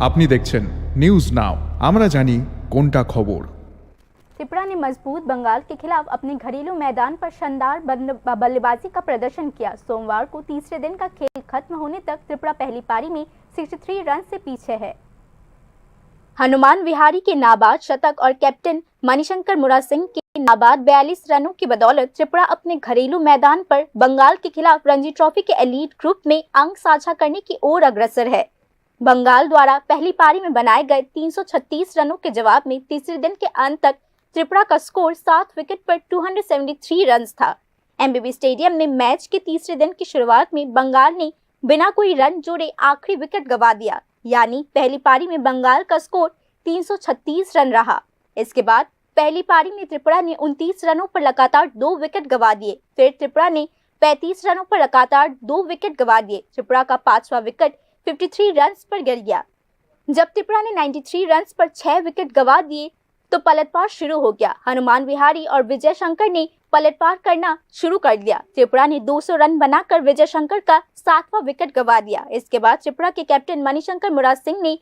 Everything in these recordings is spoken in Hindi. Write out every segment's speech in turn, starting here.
আপনি দেখছেন নিউজ নাও, আমরা জানি কোনটা খবর। त्रिपुरा ने मजबूत बंगाल के खिलाफ अपने घरेलू मैदान पर शानदार बल्लेबाजी का प्रदर्शन किया। सोमवार को तीसरे दिन का खेल खत्म होने तक त्रिपुरा पहली पारी में 63 रन से पीछे है। हनुमान विहारी के नाबाद शतक और कैप्टन मणिशंकर मुरा सिंह के नाबाद 42 रनों की बदौलत त्रिपुरा अपने घरेलू मैदान पर बंगाल के खिलाफ रणजी ट्रॉफी के एलीट ग्रुप में अंक साझा करने की ओर अग्रसर है। बंगाल द्वारा पहली पारी में बनाए गए 336 रनों के जवाब में तीसरे दिन के अंत तक त्रिपुरा का स्कोर 7 विकेट पर 273 रन था। एमबीबी स्टेडियम में मैच के तीसरे दिन की शुरुआत में बंगाल ने बिना कोई रन जोड़े आखिरी विकेट गंवा दिया, यानी पहली पारी में बंगाल का स्कोर 336 रन रहा। इसके बाद पहली पारी में त्रिपुरा ने 29 रनों पर लगातार 2 विकेट गंवा दिए। फिर त्रिपुरा ने 35 रनों पर लगातार 2 विकेट गंवा दिए। त्रिपुरा का 5वां विकेट 53 रन पर गिर गया। जब त्रिपुरा ने 93 रन पर 6 विकेट गंवा दिए तो पलटवार शुरू हो गया। हनुमान विहारी और विजय शंकर ने पलटवार करना शुरू कर दिया। त्रिपुरा ने 200 रन बनाकर विजय शंकर का 7वां विकेट गंवा दिया। इसके बाद त्रिपुरा के कैप्टन मणिशंकर मुरा सिंह ने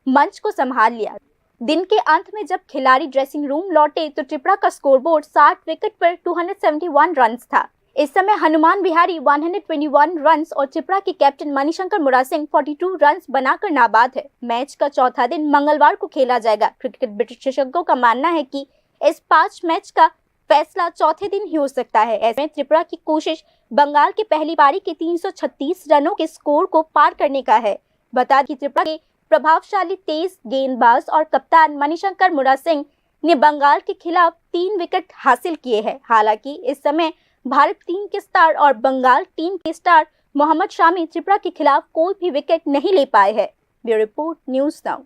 मंच को संभाल लिया। दिन के अंत में जब खिलाड़ी ड्रेसिंग रूम लौटे तो त्रिपुरा का स्कोरबोर्ड 60 विकेट पर 271 रन था। इस समय हनुमान विहारी 121 रन्स और त्रिपुरा के कैप्टन मणिशंकर मुरा सिंह 42 रन्स बनाकर नाबाद है। मैच का चौथा दिन मंगलवार को खेला जाएगा। क्रिकेट विशेषज्ञों का मानना है कि इस 5 मैच का फैसला चौथे दिन ही हो सकता है। ऐसे में त्रिपुरा की कोशिश बंगाल की पहली पारी के 336 रनों के स्कोर को पार करने का है। बता दें कि त्रिपुरा के प्रभावशाली तेज गेंदबाज और कप्तान मणिशंकर मुरा सिंह ने बंगाल के खिलाफ 3 विकेट हासिल किए हैं। हालांकि इस समय भारत टीम के स्टार और बंगाल टीम के स्टार मोहम्मद शामी त्रिपुरा के खिलाफ कोई भी विकेट नहीं ले पाए हैं। Bureau report, news now.